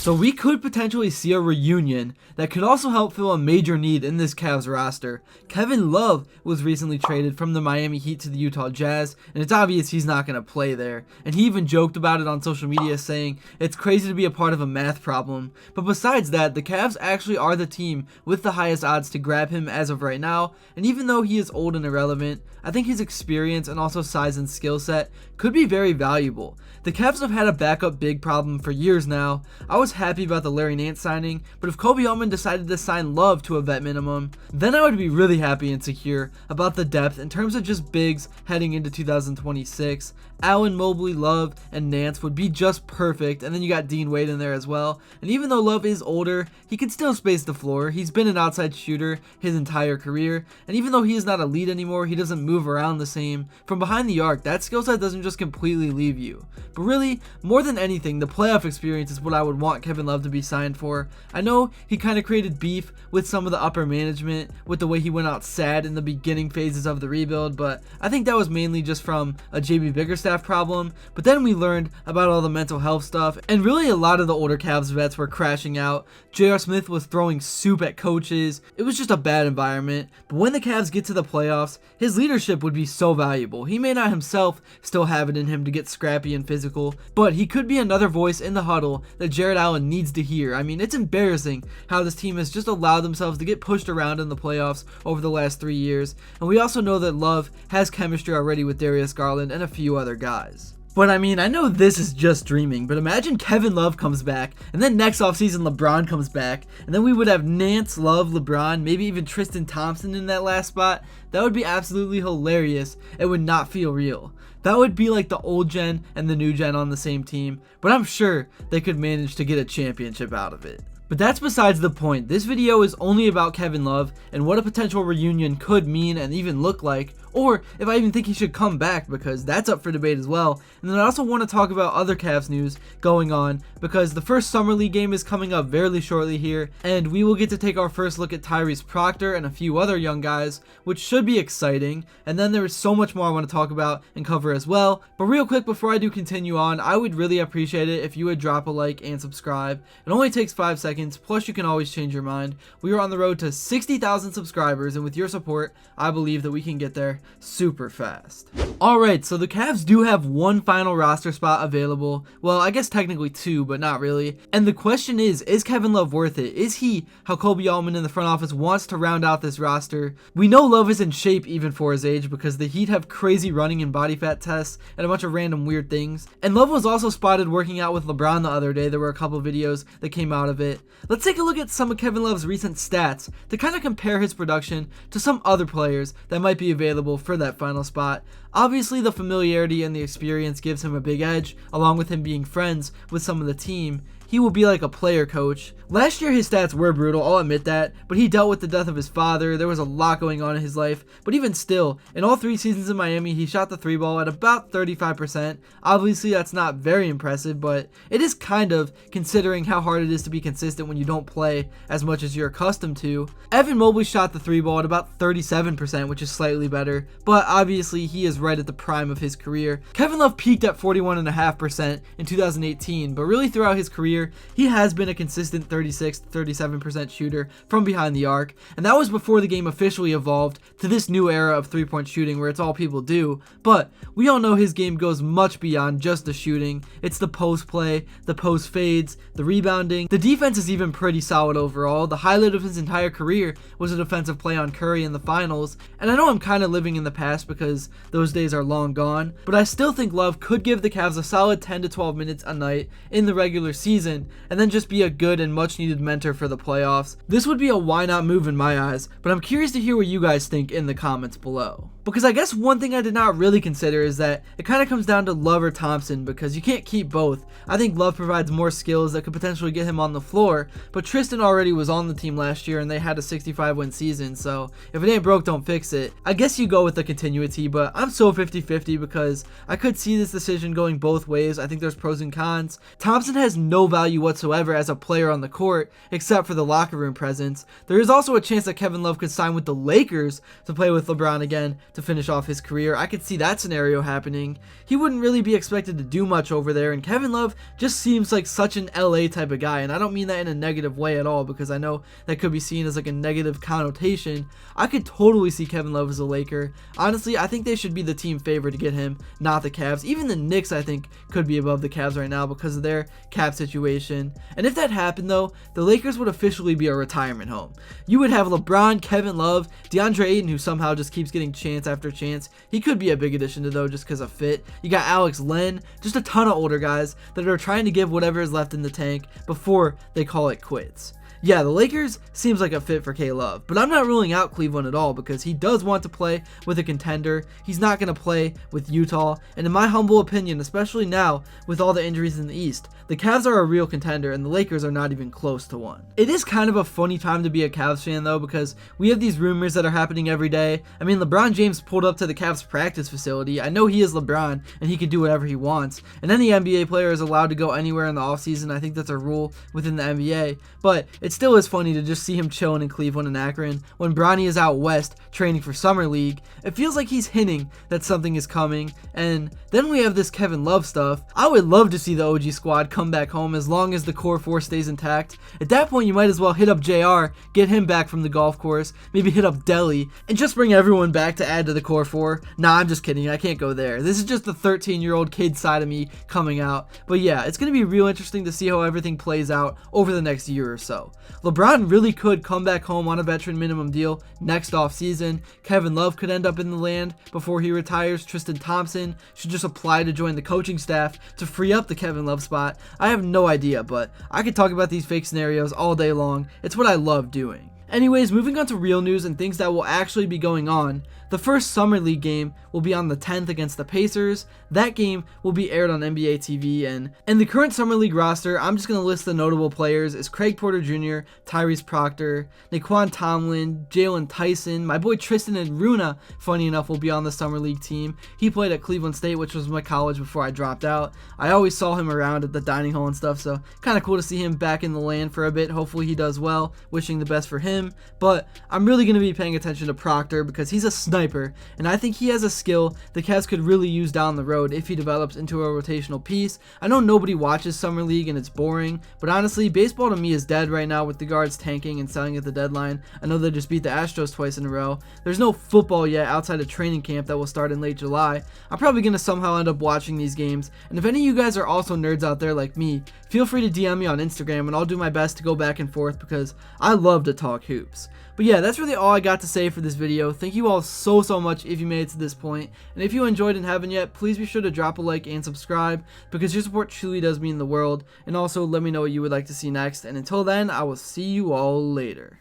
So we could potentially see a reunion that could also help fill a major need in this Cavs roster. Kevin Love was recently traded from the Miami Heat to the Utah Jazz, and it's obvious he's not going to play there. And he even joked about it on social media, saying it's crazy to be a part of a math problem. But besides that, the Cavs actually are the team with the highest odds to grab him as of right now, and even though he is old and irrelevant, I think his experience and also size and skill set could be very valuable. The Cavs have had a backup big problem for years now. I was happy about the Larry Nance signing, but if Kobe Altman decided to sign Love to a vet minimum, then I would be really happy and secure about the depth in terms of just bigs heading into 2026. Allen, Mobley, Love, and Nance would be just perfect, and then you got Dean Wade in there as well. And even though Love is older, he can still space the floor. He's been an outside shooter his entire career, and even though he is not elite anymore, he doesn't move around the same. From behind the arc, that skill set doesn't just completely leave you. But really, more than anything, the playoff experience is what I would want Kevin Love to be signed for. I know he kind of created beef with some of the upper management with the way he went out sad in the beginning phases of the rebuild, but I think that was mainly just from a JB Bickerstaff problem. But then we learned about all the mental health stuff, and really a lot of the older Cavs vets were crashing out. J.R. Smith was throwing soup at coaches. It was just a bad environment. But when the Cavs get to the playoffs, his leadership would be so valuable. He may not himself still have it in him to get scrappy and physical, but he could be another voice in the huddle that Jarrett Allen needs to hear. I mean, it's embarrassing how this team has just allowed themselves to get pushed around in the playoffs over the last 3 years. And we also know that Love has chemistry already with Darius Garland and a few other guys. But I mean, I know this is just dreaming, but imagine Kevin Love comes back, and then next offseason LeBron comes back, and then we would have Nance, Love, LeBron, maybe even Tristan Thompson in that last spot. That would be absolutely hilarious. It would not feel real. That would be like the old gen and the new gen on the same team, but I'm sure they could manage to get a championship out of it. But that's besides the point. This video is only about Kevin Love and what a potential reunion could mean and even look like, or if I even think he should come back, because that's up for debate as well. And then I also want to talk about other Cavs news going on, because the first Summer League game is coming up very shortly here, and we will get to take our first look at Tyrese Proctor and a few other young guys, which should be exciting. And then there is so much more I want to talk about and cover as well. But real quick, before I do continue on, I would really appreciate it if you would drop a like and subscribe. It only takes 5 seconds, plus you can always change your mind. We are on the road to 60,000 subscribers, and with your support, I believe that we can get there super fast. Alright, so the Cavs do have one final roster spot available. Well, I guess technically two, but not really. And the question is Kevin Love worth it? Is he how Kobe Altman in the front office wants to round out this roster? We know Love is in shape even for his age, because the Heat have crazy running and body fat tests and a bunch of random weird things. And Love was also spotted working out with LeBron the other day. There were a couple videos that came out of it. Let's take a look at some of Kevin Love's recent stats to kind of compare his production to some other players that might be available for that final spot. Obviously, the familiarity and the experience gives him a big edge, along with him being friends with some of the team. He will be like a player coach. Last year his stats were brutal, I'll admit that, but he dealt with the death of his father. There was a lot going on in his life, but even still, in all 3 seasons in Miami, he shot the 3 ball at about 35%. Obviously that's not very impressive, but it is kind of, considering how hard it is to be consistent when you don't play as much as you're accustomed to. Evan Mobley shot the 3 ball at about 37%, which is slightly better, but obviously he is right at the prime of his career. Kevin Love peaked at 41.5% in 2018, but really throughout his career, he has been a consistent 36 to 37% shooter from behind the arc, and that was before the game officially evolved to this new era of 3-point shooting where it's all people do. But we all know his game goes much beyond just the shooting. It's the post play, the post fades, the rebounding. The defense is even pretty solid overall. The highlight of his entire career was a defensive play on Curry in the finals, and I know I'm kind of living in the past because those days are long gone, but I still think Love could give the Cavs a solid 10 to 12 minutes a night in the regular season, and then just be a good and much needed mentor for the playoffs. This would be a why not move in my eyes, but I'm curious to hear what you guys think in the comments below. Because I guess one thing I did not really consider is that it kind of comes down to Love or Thompson, because you can't keep both. I think Love provides more skills that could potentially get him on the floor, but Tristan already was on the team last year and they had a 65-win season, so if it ain't broke, don't fix it. I guess you go with the continuity, but I'm so 50-50 because I could see this decision going both ways. I think there's pros and cons. Thompson has no value whatsoever as a player on the court, except for the locker room presence. There is also a chance that Kevin Love could sign with the Lakers to play with LeBron again, to finish off his career. I could see that scenario happening. He wouldn't really be expected to do much over there, and Kevin Love just seems like such an LA type of guy, and I don't mean that in a negative way at all, because I know that could be seen as like a negative connotation. I could totally see Kevin Love as a Laker. Honestly, I think they should be the team favorite to get him, not the Cavs. Even the Knicks, I think, could be above the Cavs right now because of their cap situation. And if that happened though, the Lakers would officially be a retirement home. You would have LeBron, Kevin Love, DeAndre Ayton, who somehow just keeps getting chance after chance. He could be a big addition to though, just because of fit. You got Alex Len, just a ton of older guys that are trying to give whatever is left in the tank before they call it quits. Yeah, the Lakers seems like a fit for K-Love, but I'm not ruling out Cleveland at all because he does want to play with a contender. He's not going to play with Utah, and in my humble opinion, especially now with all the injuries in the East, the Cavs are a real contender and the Lakers are not even close to one. It is kind of a funny time to be a Cavs fan though, because we have these rumors that are happening every day. I mean, LeBron James pulled up to the Cavs practice facility. I know he is LeBron and he can do whatever he wants, and any NBA player is allowed to go anywhere in the offseason. I think that's a rule within the NBA, but it still is funny to just see him chilling in Cleveland and Akron when Bronny is out west training for Summer League. It feels like he's hinting that something is coming. And then we have this Kevin Love stuff. I would love to see the OG squad come back home as long as the core 4 stays intact. At that point, you might as well hit up JR, get him back from the golf course, maybe hit up Delly, and just bring everyone back to add to the core 4. Nah, I'm just kidding. I can't go there. This is just the 13-year-old kid side of me coming out. But yeah, it's going to be real interesting to see how everything plays out over the next year or so. LeBron really could come back home on a veteran minimum deal next offseason. Kevin Love could end up in the land before he retires. Tristan Thompson should just apply to join the coaching staff to free up the Kevin Love spot. I have no idea, but I could talk about these fake scenarios all day long. It's what I love doing. Anyways, moving on to real news and things that will actually be going on. The first Summer League game will be on the 10th against the Pacers. That game will be aired on NBA TV, and the current Summer League roster, I'm just going to list the notable players, is Craig Porter Jr., Tyrese Proctor, Naquan Tomlin, Jalen Tyson, my boy Tristan Enruna, funny enough, will be on the Summer League team. He played at Cleveland State, which was my college before I dropped out. I always saw him around at the dining hall and stuff, so kind of cool to see him back in the land for a bit. Hopefully he does well, wishing the best for him. But I'm really going to be paying attention to Proctor because he's a sniper, and I think he has a skill the Cavs could really use down the road if he develops into a rotational piece. I know nobody watches Summer League and it's boring, but honestly, baseball to me is dead right now with the guards tanking and selling at the deadline. I know they just beat the Astros twice in a row. There's no football yet outside of training camp that will start in late July. I'm probably going to somehow end up watching these games, and if any of you guys are also nerds out there like me, feel free to DM me on Instagram and I'll do my best to go back and forth because I love to talk hoops. But yeah, that's really all I got to say for this video. Thank you all so much if you made it to this point. And if you enjoyed and haven't yet, please be sure to drop a like and subscribe because your support truly does mean the world. And also let me know what you would like to see next. And until then, I will see you all later.